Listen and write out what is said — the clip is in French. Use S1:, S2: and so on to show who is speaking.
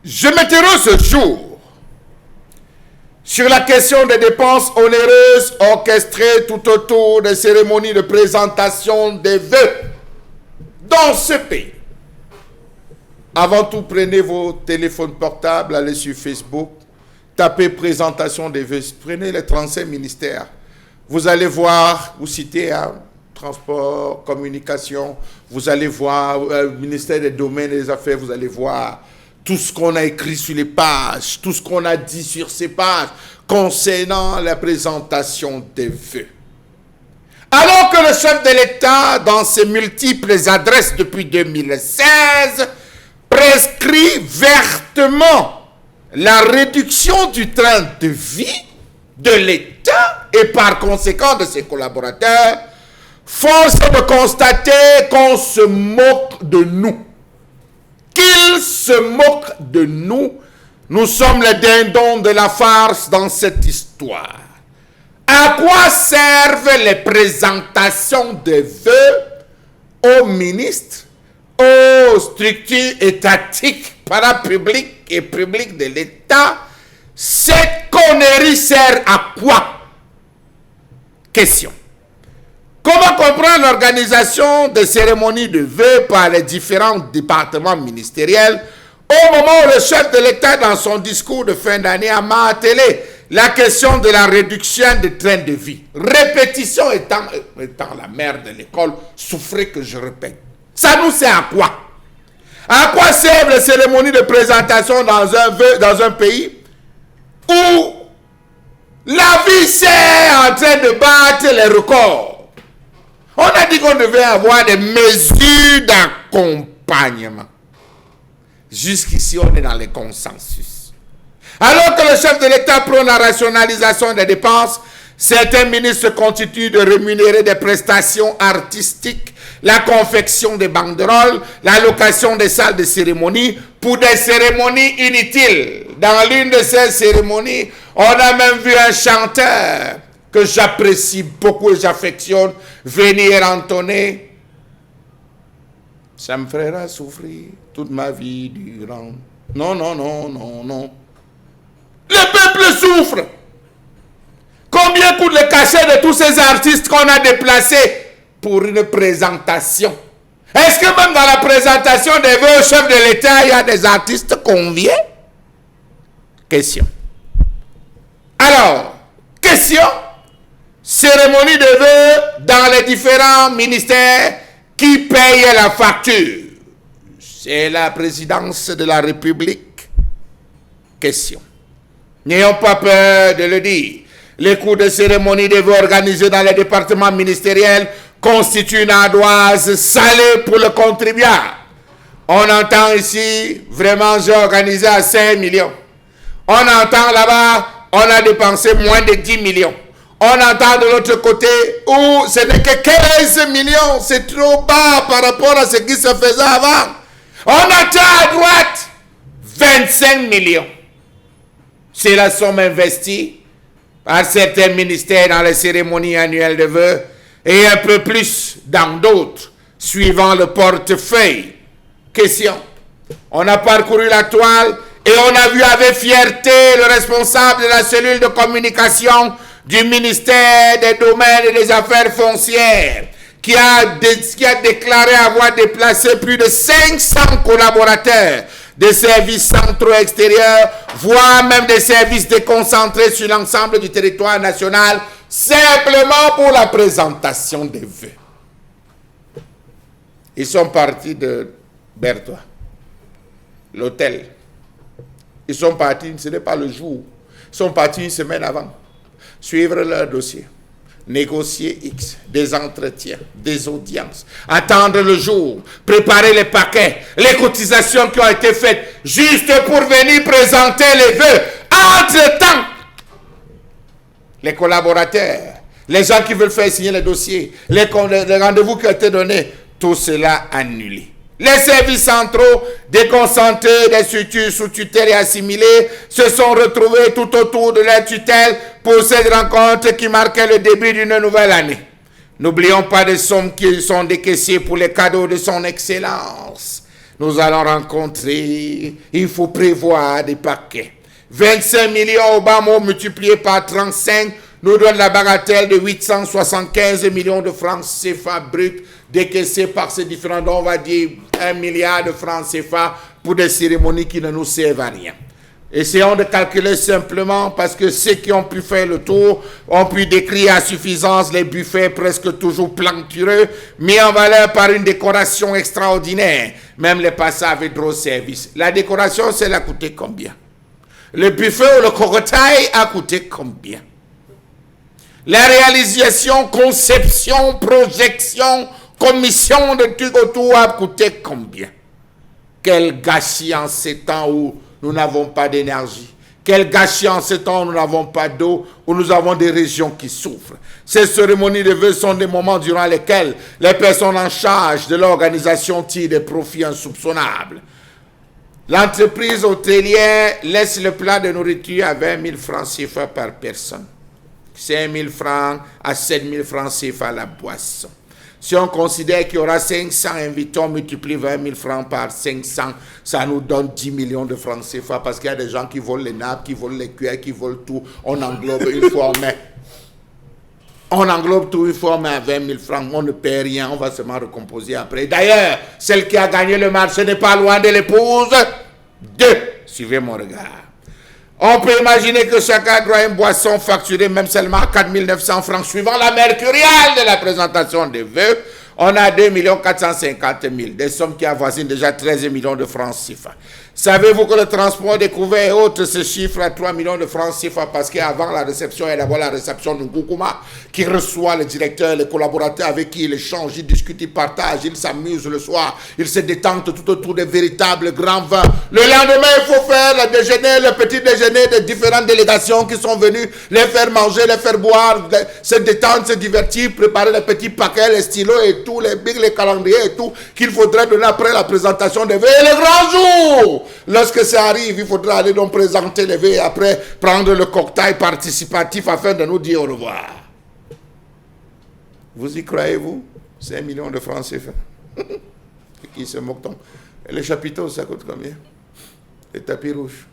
S1: Je m'interroge ce jour sur la question des dépenses onéreuses orchestrées tout autour des cérémonies de présentation des vœux dans ce pays. Avant tout, prenez vos téléphones portables, allez sur Facebook, tapez présentation des vœux, prenez les 35 ministères. Vous allez voir, vous citez transport, communication, vous allez voir ministère des domaines et des affaires, vous allez voir tout ce qu'on a écrit sur les pages, tout ce qu'on a dit sur ces pages concernant la présentation des vœux. Alors que le chef de l'État, dans ses multiples adresses depuis 2016, prescrit vertement la réduction du train de vie de l'État et par conséquent de ses collaborateurs, force est de constater qu'on se moque de nous. Qu'il se moque de nous. Nous sommes les dindons de la farce dans cette histoire. À quoi servent les présentations des vœux aux ministres, aux structures étatiques, parapubliques et publiques de l'État? Cette connerie sert à quoi? Question. Comment comprendre l'organisation des cérémonies de vœux par les différents départements ministériels au moment où le chef de l'État, dans son discours de fin d'année, a martelé la question de la réduction des trains de vie? Répétition étant la mère de l'école, souffrez que je répète. Ça nous sert à quoi? À quoi servent les cérémonies de présentation dans un pays où la vie sert en train de battre les records? On a dit qu'on devait avoir des mesures d'accompagnement. Jusqu'ici, on est dans les consensus. Alors que le chef de l'État prône la rationalisation des dépenses, certains ministres continuent de rémunérer des prestations artistiques, la confection des banderoles, la location des salles de cérémonie pour des cérémonies inutiles. Dans l'une de ces cérémonies, on a même vu un chanteur que j'apprécie beaucoup et j'affectionne venir entonner. Ça me fera souffrir toute ma vie durant. Non, non, non, non, non. Le peuple souffre. Combien coûte le cachet de tous ces artistes qu'on a déplacés pour une présentation? Est-ce que même dans la présentation des vœux au chef de l'État, il y a des artistes conviés? Question. Alors, question. Cérémonie de vœux dans les différents ministères, qui paye la facture? C'est la présidence de la République. Question. N'ayons pas peur de le dire. Les coûts de cérémonie de vœux organisés dans les départements ministériels constituent une ardoise salée pour le contribuable. On entend ici, vraiment, j'ai organisé à 5 millions. On entend là-bas, on a dépensé moins de 10 millions. On entend de l'autre côté où ce n'est que 15 millions. C'est trop bas par rapport à ce qui se faisait avant. On entend à droite 25 millions. C'est la somme investie par certains ministères dans les cérémonies annuelles de vœux et un peu plus dans d'autres, suivant le portefeuille. Question. On a parcouru la toile et on a vu avec fierté le responsable de la cellule de communication du ministère des Domaines et des Affaires foncières, qui a déclaré avoir déplacé plus de 500 collaborateurs des services centraux extérieurs, voire même des services déconcentrés sur l'ensemble du territoire national, simplement pour la présentation des vœux. Ils sont partis de Berthois, l'hôtel. Ils sont partis, ce n'est pas le jour, ils sont partis une semaine avant. Suivre leur dossier, négocier X, des entretiens, des audiences, attendre le jour, préparer les paquets, les cotisations qui ont été faites, juste pour venir présenter les vœux. Entre-temps, les collaborateurs, les gens qui veulent faire signer les dossiers, les rendez-vous qui ont été donnés, tout cela annulé. Les services centraux, déconcentrés des structures sous tutelle et assimilées, se sont retrouvés tout autour de leur tutelle pour cette rencontre qui marquait le début d'une nouvelle année. N'oublions pas les sommes qui sont décaissées pour les cadeaux de son Excellence, nous allons rencontrer, il faut prévoir des paquets. 25 millions Obama multiplié par 35 nous donne la bagatelle de 875 millions de francs CFA bruts décaissés par ces différents, on va dire 1 milliard de francs CFA pour des cérémonies qui ne nous servent à rien. Essayons de calculer simplement parce que ceux qui ont pu faire le tour ont pu décrire à suffisance les buffets presque toujours plantureux, mis en valeur par une décoration extraordinaire. Même les passats avaient droit au service. La décoration, ça a coûté combien? Le buffet ou le cocotail a coûté combien? La réalisation, conception, projection, commission de trucs autour a coûté combien? Quel gâchis en ces temps où nous n'avons pas d'énergie. Quel gâchis en ces temps où nous n'avons pas d'eau, où nous avons des régions qui souffrent. Ces cérémonies de vœux sont des moments durant lesquels les personnes en charge de l'organisation tirent des profits insoupçonnables. L'entreprise hôtelière laisse le plat de nourriture à 20 000 francs CFA par personne. 5 000 francs à 7 000 francs CFA la boisson. Si on considère qu'il y aura 500 invités, on multiplie 20 000 francs par 500, ça nous donne 10 millions de francs CFA parce qu'il y a des gens qui volent les nappes, qui volent les cuillères, qui volent tout. On englobe une fois, on englobe tout une fois, on met à 20 000 francs, on ne paie rien, on va seulement recomposer après. D'ailleurs, celle qui a gagné le marché n'est pas loin de l'épouse de. Suivez mon regard. On peut imaginer que chacun doit une boisson facturée même seulement à 4 900 francs suivant la mercuriale de la présentation des vœux. On a 2 450 000, des sommes qui avoisinent déjà 13 millions de francs CFA. Savez-vous que le transport des couverts et autres se chiffre à 3 millions de francs CFA parce qu'avant la réception, il y a d'abord la réception de Ngoukouma qui reçoit le directeur, les collaborateurs avec qui il échange, il discute, il partage, il s'amuse le soir, il se détente tout autour des véritables grands vins. Le lendemain, il faut faire le déjeuner, le petit déjeuner des différentes délégations qui sont venues, les faire manger, les faire boire, se détendre, se divertir, préparer les petits paquets, les stylos et tout, les bics, les calendriers et tout, qu'il faudrait donner après la présentation des vœux et le grand jour. Lorsque ça arrive, il faudra aller donc présenter les vœux et après prendre le cocktail participatif afin de nous dire au revoir. Vous y croyez-vous? 5 millions de francs CFA. Qui se moque-t-on? Et les chapiteaux, ça coûte combien? Les tapis rouges.